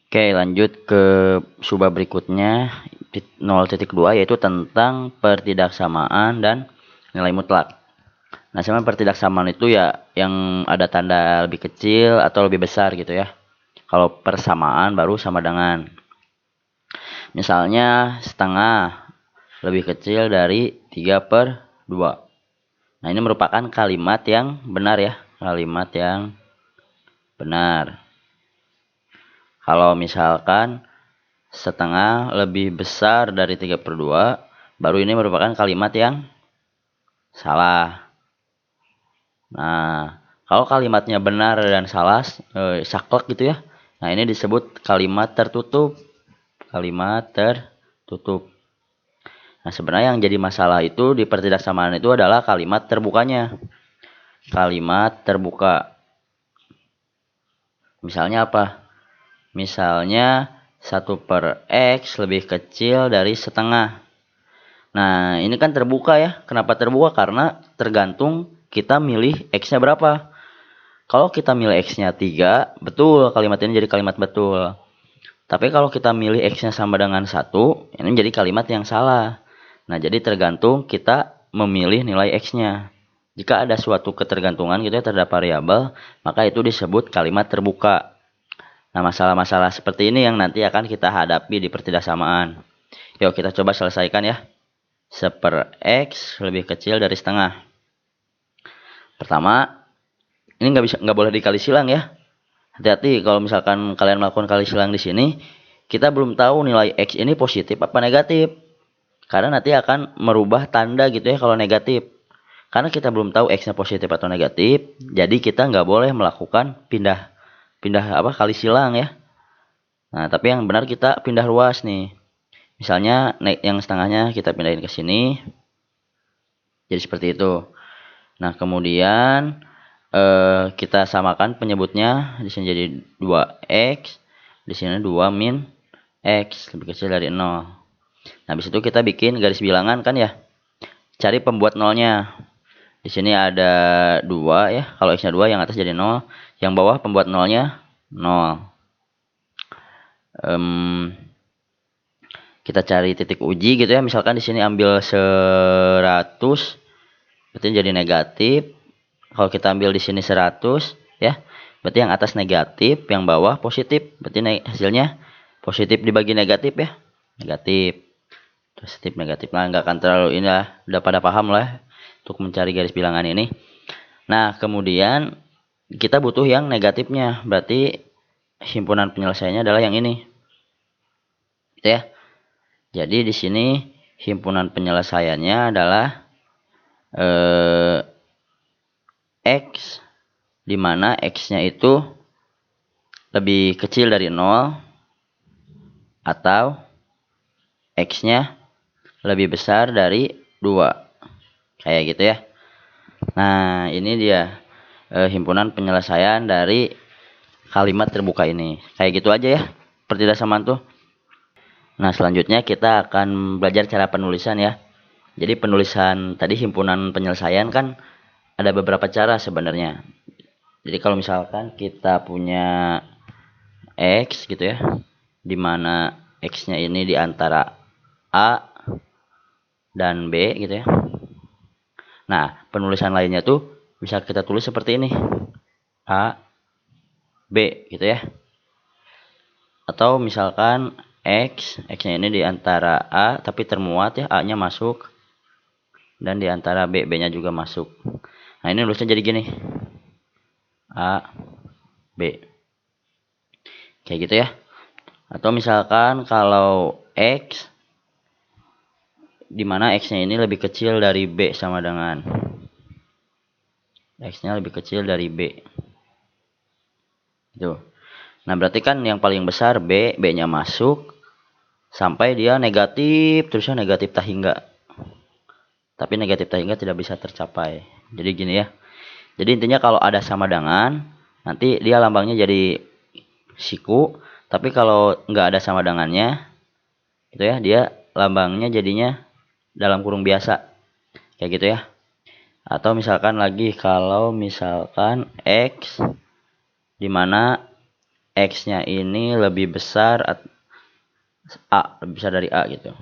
Oke, lanjut ke subbab berikutnya 0.2, yaitu tentang pertidaksamaan dan nilai mutlak. Nah, sebenarnya pertidaksamaan itu ya yang ada tanda lebih kecil atau lebih besar gitu ya. Kalau persamaan baru sama dengan. Misalnya setengah lebih kecil dari 3/2. Nah, ini merupakan kalimat yang benar ya. Kalimat yang benar. Kalau misalkan setengah lebih besar dari 3/2, baru ini merupakan kalimat yang salah. Nah, kalau kalimatnya benar dan salah, saklek gitu ya. Nah, ini disebut kalimat tertutup. Kalimat tertutup. Nah, sebenarnya yang jadi masalah itu di pertidaksamaan itu adalah kalimat terbukanya. Kalimat terbuka. Misalnya apa? Misalnya 1/x lebih kecil dari setengah. Nah, ini kan terbuka ya. Kenapa terbuka? Karena tergantung kita milih x-nya berapa. Kalau kita milih x-nya 3, betul, kalimat ini jadi kalimat betul. Tapi kalau kita milih x-nya sama dengan 1, ini jadi kalimat yang salah. Nah, jadi tergantung kita memilih nilai x-nya. Jika ada suatu ketergantungan gitu ya terhadap variabel, maka itu disebut kalimat terbuka. Nah, masalah-masalah seperti ini yang nanti akan kita hadapi di pertidaksamaan. Yuk, kita coba selesaikan ya. 1/x lebih kecil dari setengah. Pertama, ini nggak boleh dikali silang ya. Hati-hati kalau misalkan kalian melakukan kali silang di sini, kita belum tahu nilai x ini positif apa negatif. Karena nanti akan merubah tanda gitu ya kalau negatif. Karena kita belum tahu x-nya positif atau negatif, jadi kita nggak boleh melakukan pindah kali silang ya. Nah, tapi yang benar kita pindah ruas nih. Misalnya yang setengahnya kita pindahin ke sini. Jadi seperti itu. Nah, kemudian kita samakan penyebutnya. Di sini jadi 2x. Di sini 2 min x lebih kecil dari 0. Nah, habis itu kita bikin garis bilangan kan ya. Cari pembuat nolnya. Di sini ada 2 ya. Kalau x-nya 2, yang atas jadi 0. Yang bawah pembuat nolnya 0. Kita cari titik uji gitu ya. Misalkan di sini ambil 100, berarti jadi negatif. Kalau kita ambil di sini 100 ya, berarti yang atas negatif, yang bawah positif. Berarti hasilnya positif dibagi negatif ya. Negatif. Positif negatif. Nah, nggak akan terlalu ini lah. Udah pada paham lah untuk mencari garis bilangan ini. Nah, kemudian kita butuh yang negatifnya. Berarti himpunan penyelesaiannya adalah yang ini. Gitu ya. Jadi di sini himpunan penyelesaiannya adalah x, di mana x-nya itu lebih kecil dari 0 atau x-nya lebih besar dari 2. Kayak gitu ya. Nah, ini dia himpunan penyelesaian dari kalimat terbuka ini. Kayak gitu aja ya pertidaksamaan tuh. Nah, selanjutnya kita akan belajar cara penulisan ya. Jadi penulisan tadi himpunan penyelesaian kan ada beberapa cara sebenarnya. Jadi kalau misalkan kita punya x gitu ya, di mana x-nya ini di antara A dan B gitu ya. Nah, penulisan lainnya tuh bisa kita tulis seperti ini. A, B gitu ya. Atau misalkan x-nya ini di antara A tapi termuat ya, A-nya masuk. Dan di antara B, B-nya juga masuk. Nah, ini nulisnya jadi gini. A, B. Kayak gitu ya. Atau misalkan kalau x, di mana x-nya ini lebih kecil dari B sama dengan x-nya lebih kecil dari B. Tuh. Nah, berarti kan yang paling besar B, B-nya masuk sampai dia negatif, terusnya negatif tak hingga. Tapi negatif tak hingga tidak bisa tercapai. Jadi gini ya. Jadi intinya kalau ada sama dengan, nanti dia lambangnya jadi siku. Tapi kalau nggak ada sama dengannya, gitu ya, dia lambangnya jadinya dalam kurung biasa. Kayak gitu ya. Atau misalkan lagi kalau misalkan x, di mana X-nya ini lebih besar A, lebih besar dari A gitu.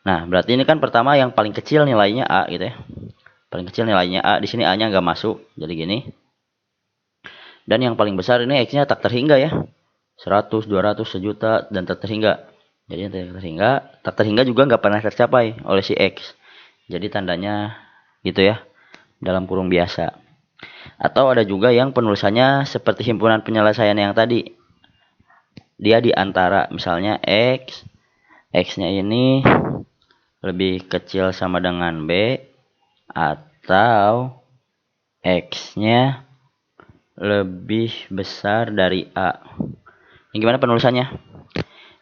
Nah, berarti ini kan pertama yang paling kecil nilainya A gitu ya. Paling kecil nilainya A, di sini A-nya nggak masuk, jadi gini. Dan yang paling besar ini X-nya tak terhingga ya. 100, 200, sejuta, dan tak terhingga. Jadi tak terhingga juga nggak pernah tercapai oleh si X. Jadi tandanya gitu ya, dalam kurung biasa. Atau ada juga yang penulisannya seperti himpunan penyelesaian yang tadi. Dia di antara misalnya X-nya ini lebih kecil sama dengan B, atau X-nya lebih besar dari A. Ini gimana penulisannya?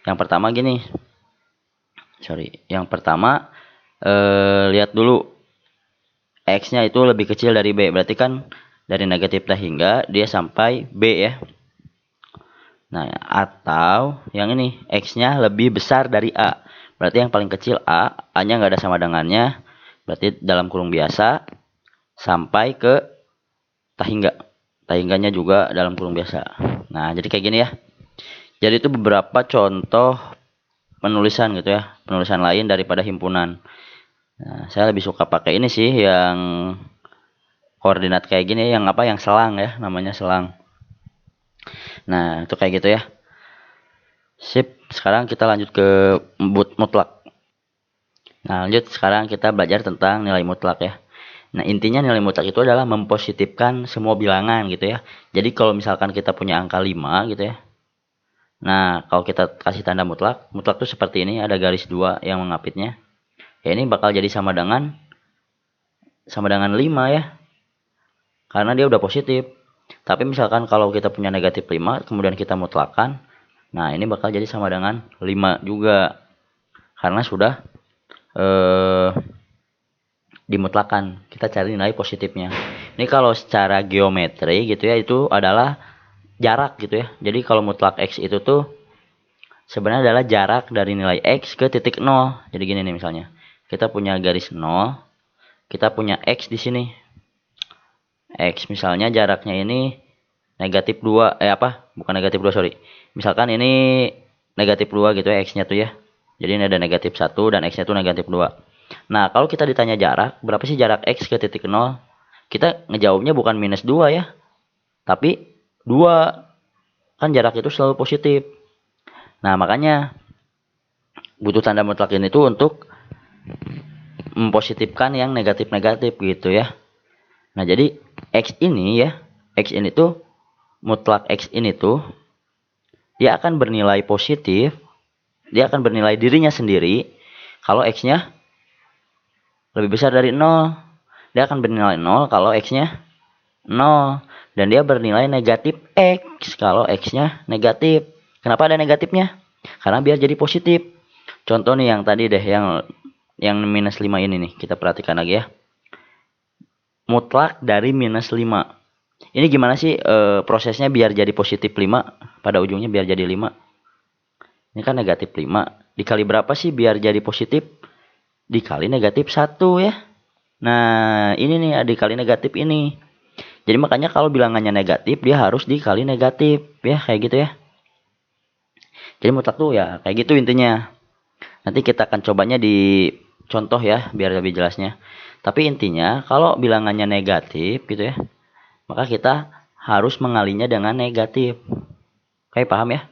Yang pertama gini. Yang pertama lihat dulu X-nya itu lebih kecil dari B. Berarti kan dari negatif tak hingga dia sampai B ya. Nah, atau yang ini X-nya lebih besar dari A. Berarti yang paling kecil A-nya nggak ada sama dengannya. Berarti dalam kurung biasa sampai ke tak hingga. Tak hingganya juga dalam kurung biasa. Nah, jadi kayak gini ya. Jadi itu beberapa contoh penulisan gitu ya. Penulisan lain daripada himpunan. Nah, saya lebih suka pakai ini sih yang koordinat kayak gini, yang apa, yang selang ya, namanya selang. Nah, itu kayak gitu ya. Sip, sekarang kita lanjut ke mutlak. Nah, lanjut sekarang kita belajar tentang nilai mutlak ya. Nah, intinya nilai mutlak itu adalah mempositifkan semua bilangan gitu ya. Jadi kalau misalkan kita punya angka 5 gitu ya. Nah, kalau kita kasih tanda mutlak, mutlak itu seperti ini, ada garis 2 yang mengapitnya. Ya, ini bakal jadi sama dengan 5 ya. Karena dia udah positif. Tapi misalkan kalau kita punya negatif 5, kemudian kita mutlakkan, nah ini bakal jadi sama dengan 5 juga. Karena sudah dimutlakan. Kita cari nilai positifnya. Ini kalau secara geometri gitu ya, itu adalah jarak gitu ya. Jadi kalau mutlak X itu tuh sebenarnya adalah jarak dari nilai X ke titik 0. Jadi gini nih misalnya. Kita punya garis 0. Kita punya X di sini. X misalnya jaraknya ini negatif 2. Bukan negatif 2, sorry. Misalkan ini negatif 2 gitu ya, X-nya tuh ya. Jadi ini ada negatif 1 dan X-nya tuh negatif 2. Nah, kalau kita ditanya jarak, berapa sih jarak X ke titik 0? Kita ngejawabnya bukan minus 2 ya. Tapi 2. Kan jarak itu selalu positif. Nah, makanya butuh tanda mutlak ini tuh untuk mempositifkan yang negatif-negatif gitu ya. Nah, jadi X ini tuh mutlak X ini tuh dia akan bernilai positif, dia akan bernilai dirinya sendiri kalau X-nya lebih besar dari 0. Dia akan bernilai 0 kalau X-nya 0. Dan dia bernilai negatif X kalau X-nya negatif. Kenapa ada negatifnya? Karena biar jadi positif. Contoh nih yang tadi deh, yang minus 5 ini nih. Kita perhatikan lagi ya. Mutlak dari minus 5. Ini gimana sih prosesnya biar jadi positif 5? Pada ujungnya biar jadi 5. Ini kan negatif 5. Dikali berapa sih biar jadi positif? Dikali negatif 1 ya. Nah, ini nih dikali negatif ini. Jadi makanya kalau bilangannya negatif, dia harus dikali negatif. Ya, kayak gitu ya. Jadi mutlak tuh ya kayak gitu intinya. Nanti kita akan cobanya di contoh ya, biar lebih jelasnya. Tapi intinya, kalau bilangannya negatif gitu ya, maka kita harus mengalinya dengan negatif. Oke, paham ya?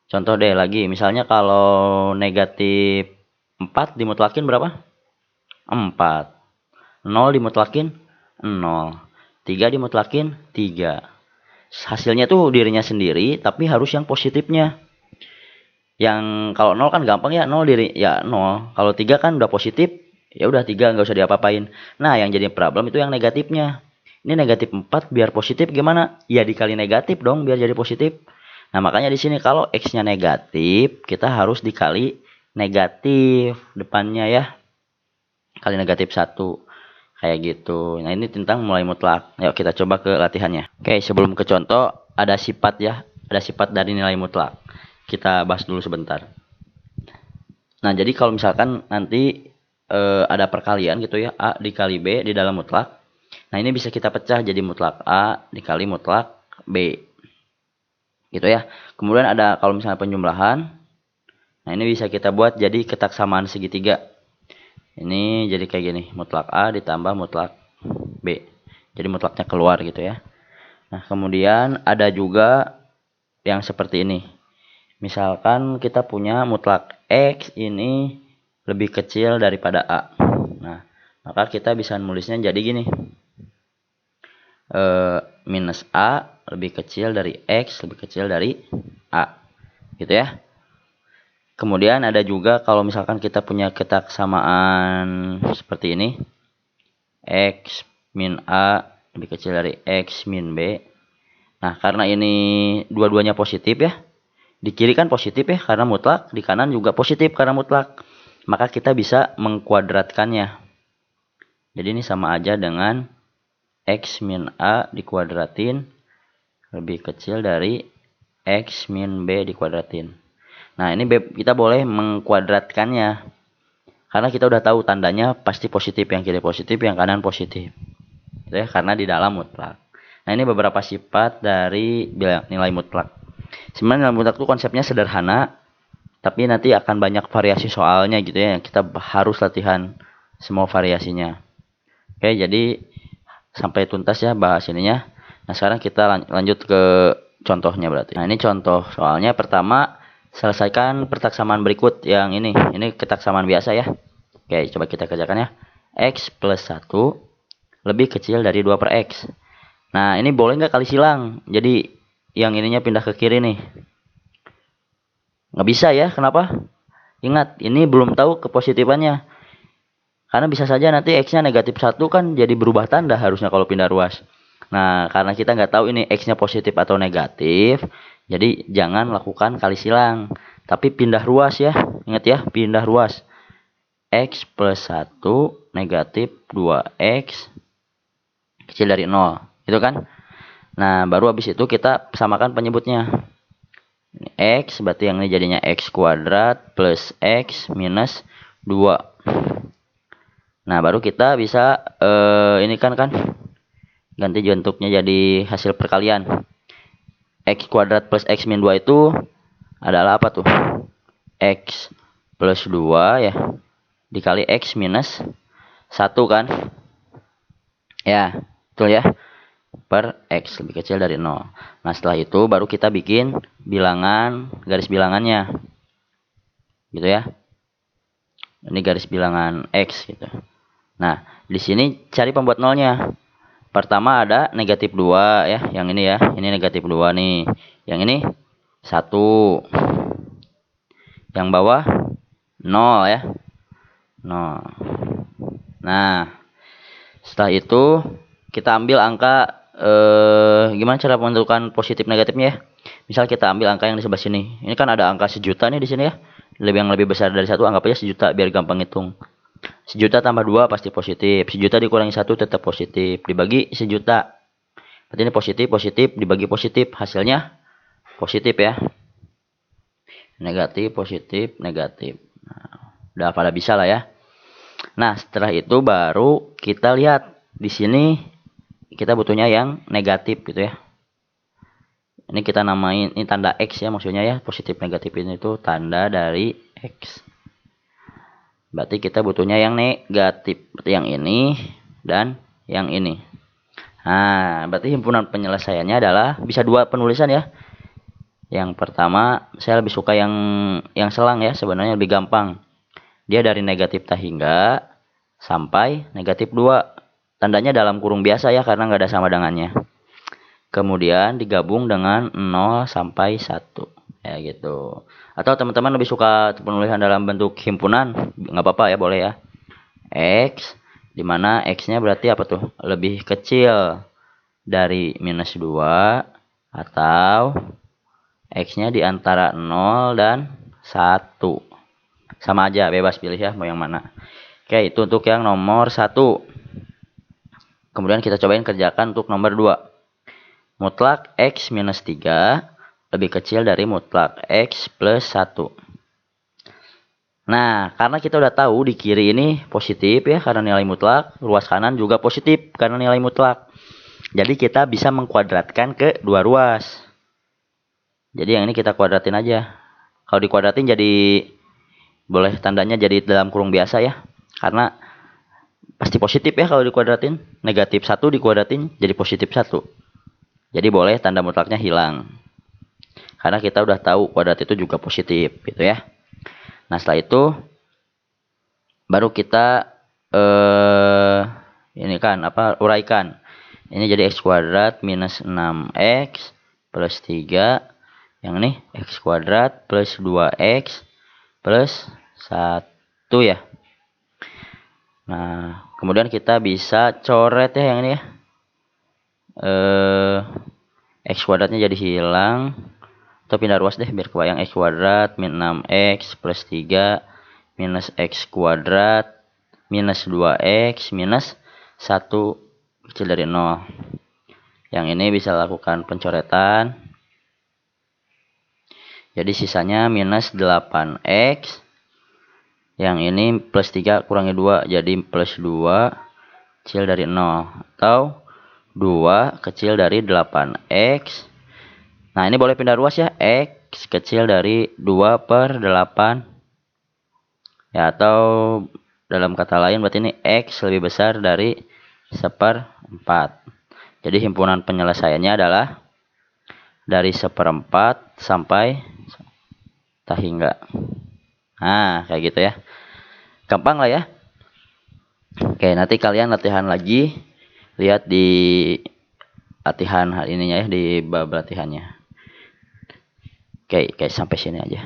Contoh deh lagi, misalnya kalau negatif 4 dimutlakin berapa? 4. 0 dimutlakin 0. 3 dimutlakin 3. Hasilnya tuh dirinya sendiri, tapi harus yang positifnya. Yang kalau 0 kan gampang ya, 0 ya 0. Kalau 3 kan udah positif, ya udah 3 nggak usah diapa-apain. Nah, yang jadi problem itu yang negatifnya. Ini negatif 4 biar positif gimana? Ya dikali negatif dong biar jadi positif. Nah, makanya di sini kalau X-nya negatif, kita harus dikali negatif depannya ya. Kali negatif 1. Kayak gitu. Nah, ini tentang mulai mutlak. Yuk kita coba ke latihannya. Oke, sebelum ke contoh, ada sifat ya. Ada sifat dari nilai mutlak. Kita bahas dulu sebentar. Nah, jadi kalau misalkan nanti ada perkalian gitu ya, A dikali B di dalam mutlak. Nah, ini bisa kita pecah jadi mutlak A dikali mutlak B. Gitu ya. Kemudian ada kalau misalnya penjumlahan. Nah, ini bisa kita buat jadi ketaksamaan segitiga. Ini jadi kayak gini, mutlak A ditambah mutlak B. Jadi mutlaknya keluar gitu ya. Nah, kemudian ada juga yang seperti ini. Misalkan kita punya mutlak X ini lebih kecil daripada A. Nah, maka kita bisa nulisnya jadi gini. Minus A lebih kecil dari X lebih kecil dari A. Gitu ya. Kemudian ada juga kalau misalkan kita punya ketaksamaan seperti ini. X min A lebih kecil dari X min B. Nah, karena ini dua-duanya positif ya. Di kiri kan positif ya karena mutlak. Di kanan juga positif karena mutlak. Maka kita bisa mengkuadratkannya. Jadi ini sama aja dengan X min A dikuadratin lebih kecil dari X min B dikuadratin. Nah, ini kita boleh mengkuadratkannya. Karena kita udah tahu tandanya pasti positif. Yang kiri positif, yang kanan positif. Gitu ya, karena di dalam mutlak. Nah, ini beberapa sifat dari nilai mutlak. Sebenarnya nilai mutlak itu konsepnya sederhana. Tapi nanti akan banyak variasi soalnya gitu ya. Kita harus latihan semua variasinya. Oke, jadi sampai tuntas ya bahas ininya. Nah, sekarang kita lanjut ke contohnya berarti. Nah, ini contoh soalnya. Pertama, selesaikan pertaksamaan berikut yang ini. Ini ketaksamaan biasa ya. Oke, coba kita kerjakan ya. X plus 1 lebih kecil dari 2 per X. Nah, ini boleh nggak kali silang? Jadi, yang ininya pindah ke kiri nih. Nggak bisa ya, kenapa? Ingat, ini belum tahu kepositifannya. Karena bisa saja nanti X-nya negatif 1 kan jadi berubah tanda harusnya kalau pindah ruas. Nah, karena kita nggak tahu ini X-nya positif atau negatif, jadi jangan lakukan kali silang. Tapi pindah ruas ya, ingat ya, pindah ruas. X plus 1 negatif 2X kecil dari 0. Gitu kan? Nah, baru habis itu kita samakan penyebutnya. Ini X, berarti yang ini jadinya X kuadrat plus X minus 2. Nah, baru kita bisa ini kan ganti bentuknya jadi hasil perkalian. X kuadrat plus X min 2 itu adalah apa tuh? X plus 2 ya. Dikali X minus 1 kan? Ya, betul ya. Per X lebih kecil dari 0. Nah, setelah itu baru kita bikin bilangan, garis bilangannya. Gitu ya. Ini garis bilangan X gitu. Nah, di sini cari pembuat nolnya. Pertama ada negatif 2 ya, yang ini ya. Ini negatif 2 nih. Yang ini 1. Yang bawah 0 ya. 0. Nah, setelah itu kita ambil angka gimana cara menentukan positif negatifnya ya. Misal kita ambil angka yang di sebelah sini. Ini kan ada angka sejuta nih di sini ya. Yang lebih besar dari 1 anggap aja sejuta biar gampang hitung. Sejuta tambah 2 pasti positif. Sejuta dikurangi 1 tetap positif. Dibagi sejuta. Berarti ini positif, positif, dibagi positif. Hasilnya positif ya. Negatif, positif, negatif. Nah, udah pada bisa lah ya. Nah, setelah itu baru kita lihat. Di sini kita butuhnya yang negatif gitu ya. Ini kita namain, ini tanda X ya maksudnya ya. Positif negatif ini tuh tanda dari X. Berarti kita butuhnya yang negatif. Berarti yang ini dan yang ini. Nah, berarti himpunan penyelesaiannya adalah bisa dua penulisan ya. Yang pertama, saya lebih suka yang selang ya. Sebenarnya lebih gampang. Dia dari negatif tak hingga sampai negatif 2. Tandanya dalam kurung biasa ya karena nggak ada sama dengannya. Kemudian digabung dengan 0 sampai 1. Ya gitu. Atau teman-teman lebih suka penulisan dalam bentuk himpunan, nggak apa-apa ya, boleh ya. X, dimana X-nya berarti apa tuh? Lebih kecil dari minus 2, atau X-nya di antara 0 dan 1. Sama aja, bebas pilih ya, mau yang mana. Oke, itu untuk yang nomor 1. Kemudian kita cobain kerjakan untuk nomor 2. Mutlak X minus 3 lebih kecil dari mutlak X plus 1. Nah, karena kita udah tahu di kiri ini positif ya karena nilai mutlak. Ruas kanan juga positif karena nilai mutlak. Jadi kita bisa mengkuadratkan ke dua ruas. Jadi yang ini kita kuadratin aja. Kalau dikuadratin jadi boleh tandanya jadi dalam kurung biasa ya. Karena pasti positif ya kalau dikuadratin. Negatif 1 dikuadratin jadi positif 1. Jadi boleh tanda mutlaknya hilang. Karena kita udah tahu kuadrat itu juga positif gitu ya. Nah setelah itu baru kita ini kan uraikan. Ini jadi x kuadrat minus 6x plus 3. Yang ini x kuadrat plus 2x plus 1 ya. Nah kemudian kita bisa coret ya yang ini ya. X kuadratnya jadi hilang. Atau pindah ruas deh biar kebayang. X kuadrat min 6x plus 3 minus x kuadrat minus 2x minus 1 kecil dari 0. Yang ini bisa lakukan pencoretan. Jadi sisanya minus 8x. Yang ini plus 3 kurangi 2 jadi plus 2 kecil dari 0. Atau 2 kecil dari 8x. Nah ini boleh pindah ruas ya. X kecil dari 2/8. Ya atau dalam kata lain berarti ini X lebih besar dari 1/4. Jadi himpunan penyelesaiannya adalah dari 1/4 sampai tak hingga. Nah kayak gitu ya. Gampang lah ya. Oke nanti kalian latihan lagi. Lihat di latihan hal ininya ya. Di bab latihannya. Oke sampai sini aja.